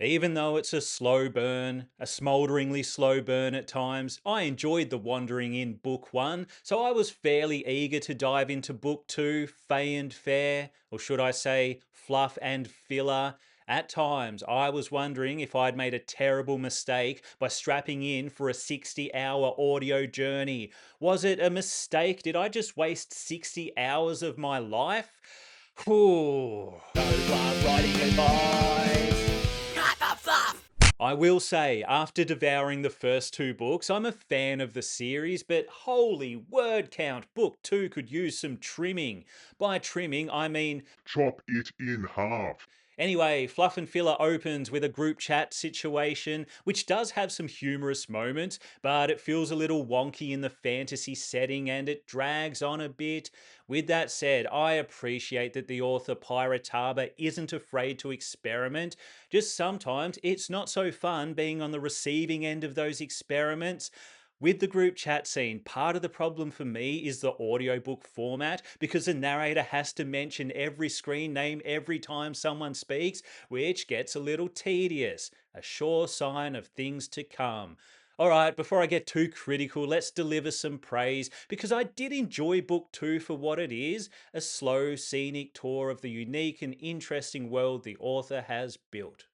Even though it's a slow burn, a smoulderingly slow burn at times, I enjoyed the wandering in book one, so I was fairly eager to dive into book two, Fey and Fair, or should I say, Fluff and Filler. At times, I was wondering if I'd made a terrible mistake by strapping in for a 60-hour audio journey. Was it a mistake? Did I just waste 60 hours of my life? Whew. No blood writing advice. I will say, after devouring the first two books, I'm a fan of the series, but holy word count, book two could use some trimming. By trimming, I mean Chop it in half. anyway, Fluff and Filler opens with a group chat situation, which does have some humorous moments, but it feels a little wonky in the fantasy setting and it drags on a bit. With that said, I appreciate that the author Pirateaba isn't afraid to experiment. Just sometimes it's not so fun being on the receiving end of those experiments. With the group chat scene, part of the problem for me is the audiobook format because the narrator has to mention every screen name every time someone speaks, which gets a little tedious. A sure sign of things to come. Alright, before I get too critical, let's deliver some praise because I did enjoy book two for what it is, a slow, scenic tour of the unique and interesting world the author has built.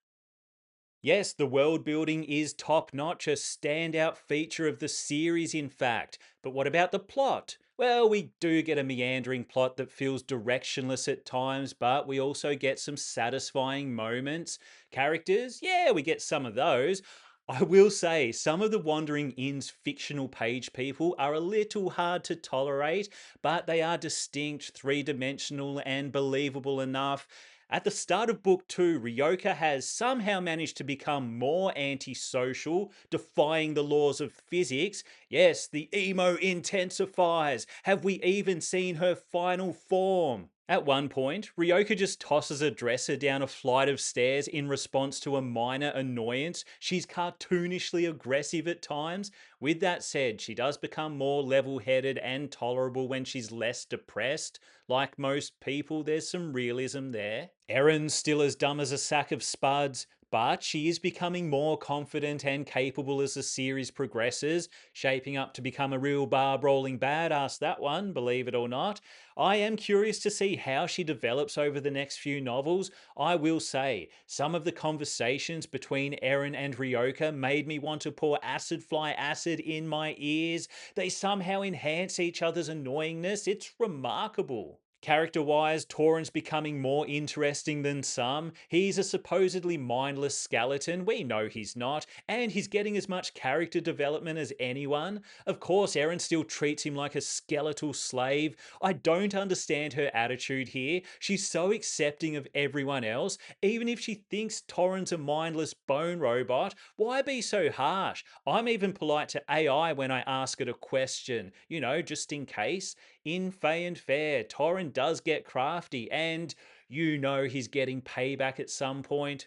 Yes, the world building is top notch, a standout feature of the series, in fact. But what about the plot? Well, we do get a meandering plot that feels directionless at times, but we also get some satisfying moments. Characters? Yeah, we get some of those. I will say, some of the Wandering Inn's fictional page people are a little hard to tolerate, but they are distinct, three dimensional, and believable enough. At the start of book two, Ryoka has somehow managed to become more antisocial, defying the laws of physics. Yes, the emo intensifies. Have we even seen her final form? At one point, Ryoka just tosses a dresser down a flight of stairs in response to a minor annoyance. She's cartoonishly aggressive at times. With that said, she does become more level headed and tolerable when she's less depressed. Like most people, there's some realism there. Erin's still as dumb as a sack of spuds, but she is becoming more confident and capable as the series progresses, shaping up to become a real barb rolling badass, that one, believe it or not. I am curious to see how she develops over the next few novels. I will say, some of the conversations between Erin and Ryoka made me want to pour acid fly acid in my ears. They somehow enhance each other's annoyingness. It's remarkable. Character wise, Torin's becoming more interesting than some. He's a supposedly mindless skeleton. We know he's not. And he's getting as much character development as anyone. Of course, Erin still treats him like a skeletal slave. I don't understand her attitude here. She's so accepting of everyone else. Even if she thinks Torin's a mindless bone robot, why be so harsh? I'm even polite to AI when I ask it a question, just in case. In Fey and Fair, Torrin does get crafty, and he's getting payback at some point.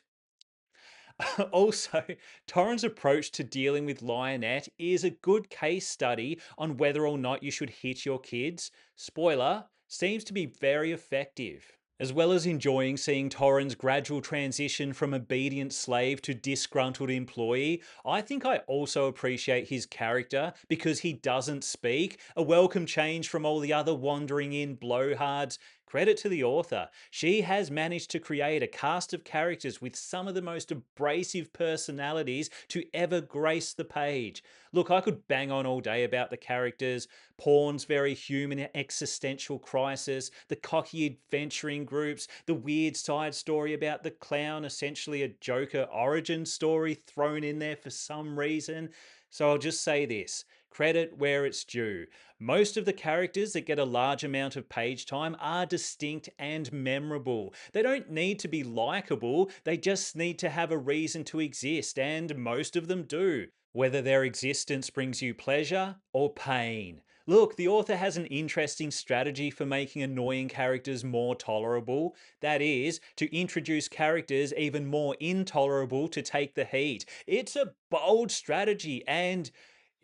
Also, Torrin's approach to dealing with Lionette is a good case study on whether or not you should hit your kids. Spoiler, seems to be very effective. As well as enjoying seeing Torrin's gradual transition from obedient slave to disgruntled employee, I think I also appreciate his character because he doesn't speak, a welcome change from all the other wandering in blowhards. Credit to the author. She has managed to create a cast of characters with some of the most abrasive personalities to ever grace the page. Look, I could bang on all day about the characters. Pawn's very human existential crisis, the cocky adventuring groups, the weird side story about the clown, essentially a Joker origin story thrown in there for some reason. So I'll just say this, credit where it's due. Most of the characters that get a large amount of page time are distinct and memorable. They don't need to be likable, they just need to have a reason to exist, and most of them do. Whether their existence brings you pleasure or pain. Look, the author has an interesting strategy for making annoying characters more tolerable. That is, to introduce characters even more intolerable to take the heat. It's a bold strategy, and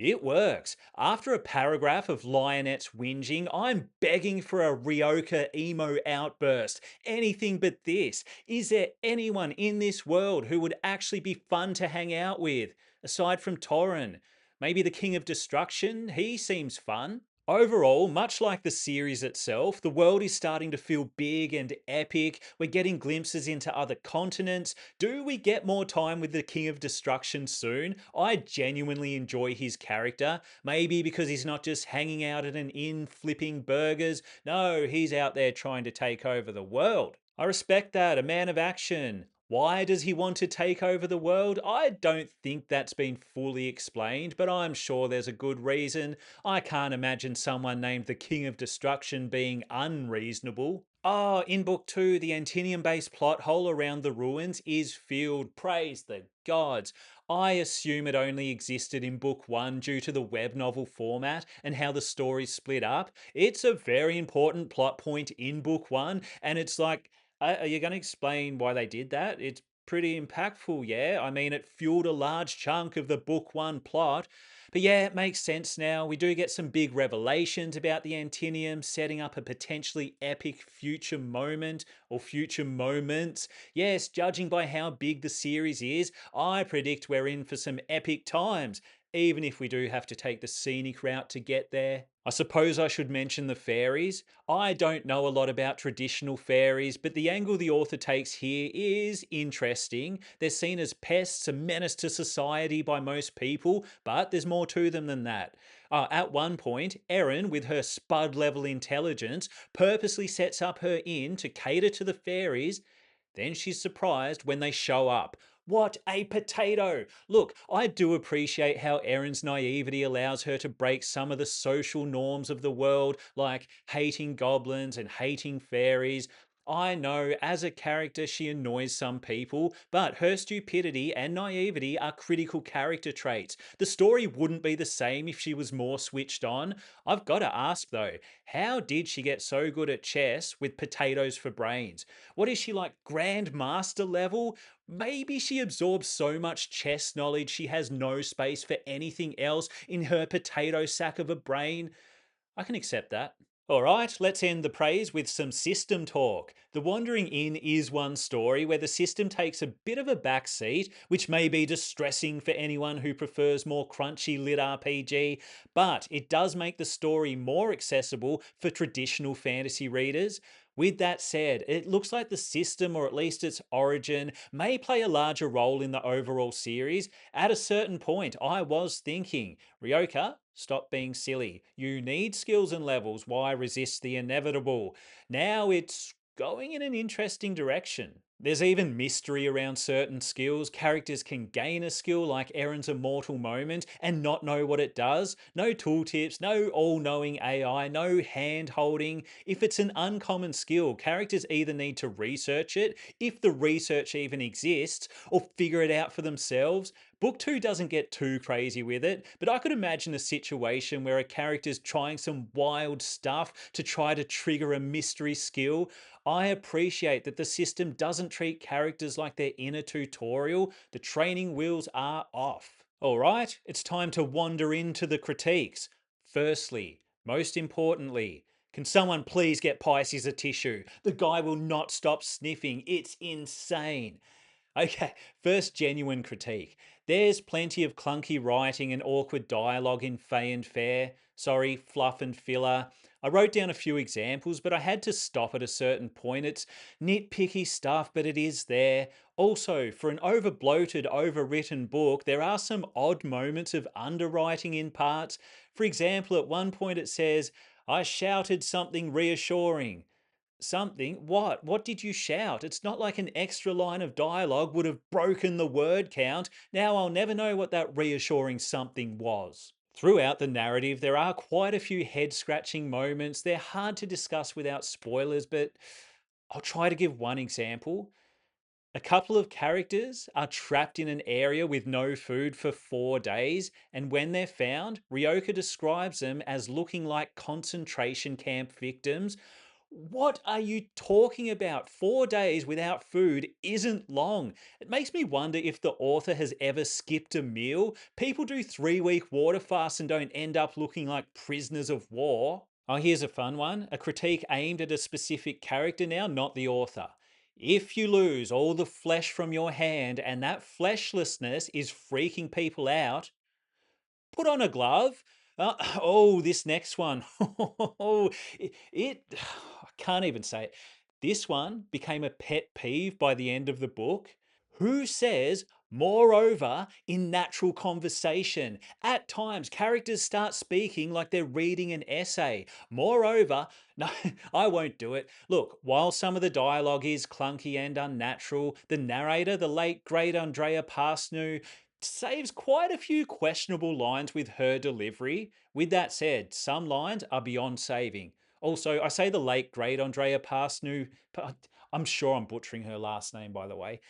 It works. After a paragraph of Lionette's whinging, I'm begging for a Ryoka emo outburst. Anything but this. Is there anyone in this world who would actually be fun to hang out with? Aside from Torin? Maybe the King of Destruction? He seems fun. Overall, much like the series itself, the world is starting to feel big and epic. We're getting glimpses into other continents. Do we get more time with the King of Destruction soon? I genuinely enjoy his character. Maybe because he's not just hanging out at an inn flipping burgers. No, he's out there trying to take over the world. I respect that, a man of action. Why does he want to take over the world? I don't think that's been fully explained, but I'm sure there's a good reason. I can't imagine someone named the King of Destruction being unreasonable. Oh, in book two, the Antinium based plot hole around the ruins is filled. Praise the gods. I assume it only existed in book one due to the web novel format and how the story's split up. It's a very important plot point in book one, and it's like, are you going to explain why they did that? It's pretty impactful, yeah. I mean, it fueled a large chunk of the book one plot. But yeah, it makes sense now. We do get some big revelations about the Antinium, setting up a potentially epic future moment or future moments. Yes, judging by how big the series is, I predict we're in for some epic times, even if we do have to take the scenic route to get there. I suppose I should mention the fairies. I don't know a lot about traditional fairies, but the angle the author takes here is interesting. They're seen as pests, a menace to society by most people, but there's more to them than that. At one point, Erin, with her spud level intelligence, purposely sets up her inn to cater to the fairies. Then she's surprised when they show up. What a potato! Look, I do appreciate how Erin's naivety allows her to break some of the social norms of the world, like hating goblins and hating fairies. I know as a character she annoys some people, but her stupidity and naivety are critical character traits. The story wouldn't be the same if she was more switched on. I've got to ask though, how did she get so good at chess with potatoes for brains? What is she like, grandmaster level? Maybe she absorbs so much chess knowledge she has no space for anything else in her potato sack of a brain. I can accept that. All right, let's end the praise with some system talk. The Wandering Inn is one story where the system takes a bit of a backseat, which may be distressing for anyone who prefers more crunchy lit RPG, but it does make the story more accessible for traditional fantasy readers. With that said, it looks like the system, or at least its origin, may play a larger role in the overall series. At a certain point, I was thinking, Ryoka, stop being silly. You need skills and levels. Why resist the inevitable? Now it's going in an interesting direction. There's even mystery around certain skills. Characters can gain a skill like Erin's Immortal Moment and not know what it does. No tooltips, no all knowing AI, no hand holding. If it's an uncommon skill, characters either need to research it, if the research even exists, or figure it out for themselves. Book 2 doesn't get too crazy with it, but I could imagine a situation where a character's trying some wild stuff to try to trigger a mystery skill. I appreciate that the system doesn't treat characters like they're in a tutorial. The training wheels are off. All right, it's time to wander into the critiques. Firstly, most importantly, can someone please get Pisces a tissue? The guy will not stop sniffing. It's insane. Okay, first genuine critique. There's plenty of clunky writing and awkward dialogue in Fey and Fair. Sorry, fluff and filler. I wrote down a few examples, but I had to stop at a certain point. It's nitpicky stuff, but it is there. Also, for an over bloated, overwritten book, there are some odd moments of underwriting in parts. For example, at one point it says, I shouted something reassuring. Something? What? What did you shout? It's not like an extra line of dialogue would have broken the word count. Now I'll never know what that reassuring something was. Throughout the narrative, there are quite a few head scratching moments. They're hard to discuss without spoilers, but I'll try to give one example. A couple of characters are trapped in an area with no food for 4 days, and when they're found, Ryoka describes them as looking like concentration camp victims. What are you talking about? 4 days without food isn't long. It makes me wonder if the author has ever skipped a meal. People do 3 week water fasts and don't end up looking like prisoners of war. Oh, here's a fun one, a critique aimed at a specific character now, not the author. If you lose all the flesh from your hand and that fleshlessness is freaking people out, put on a glove. Oh, this next one. I can't even say it. This one became a pet peeve by the end of the book. Who says, moreover, in natural conversation? At times, characters start speaking like they're reading an essay. Moreover, no, I won't do it. Look, while some of the dialogue is clunky and unnatural, the narrator, the late great Andrea Parsnu, saves quite a few questionable lines with her delivery. With that said, some lines are beyond saving. Also, I say the late great Andrea Parsnu, but I'm sure I'm butchering her last name, by the way,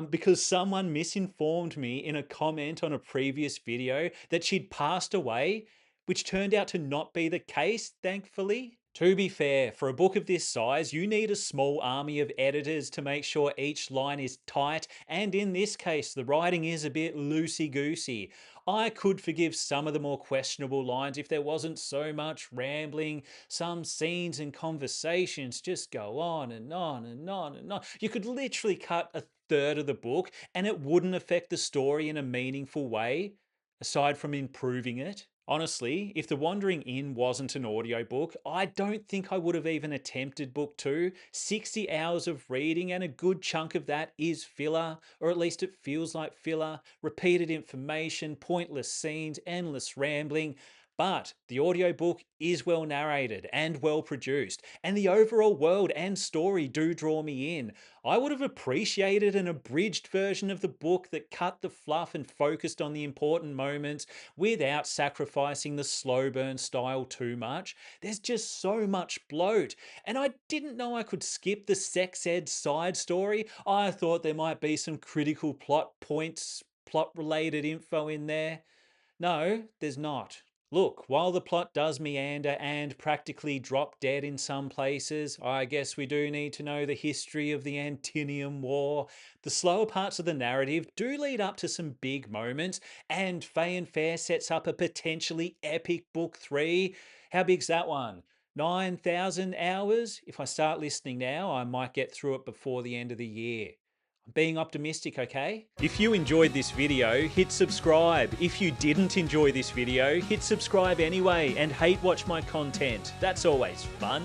because someone misinformed me in a comment on a previous video that she'd passed away, which turned out to not be the case, thankfully. To be fair, for a book of this size, you need a small army of editors to make sure each line is tight, and in this case, the writing is a bit loosey-goosey. I could forgive some of the more questionable lines if there wasn't so much rambling. Some scenes and conversations just go on and on and on and on. You could literally cut a third of the book and it wouldn't affect the story in a meaningful way, aside from improving it. Honestly, if The Wandering Inn wasn't an audiobook, I don't think I would have even attempted book two. 60 hours of reading, and a good chunk of that is filler, or at least it feels like filler, repeated information, pointless scenes, endless rambling. But the audiobook is well narrated and well produced, and the overall world and story do draw me in. I would have appreciated an abridged version of the book that cut the fluff and focused on the important moments without sacrificing the slow burn style too much. There's just so much bloat. And I didn't know I could skip the sex ed side story. I thought there might be some critical plot points, plot related info in there. No, there's not. Look, while the plot does meander and practically drop dead in some places, I guess we do need to know the history of the Antinium War. The slower parts of the narrative do lead up to some big moments, and Fay and Fair sets up a potentially epic book three. How big's that one? 9,000 hours? If I start listening now, I might get through it before the end of the year. Being optimistic, okay? If you enjoyed this video, hit subscribe. If you didn't enjoy this video, hit subscribe anyway and hate watch my content. That's always fun.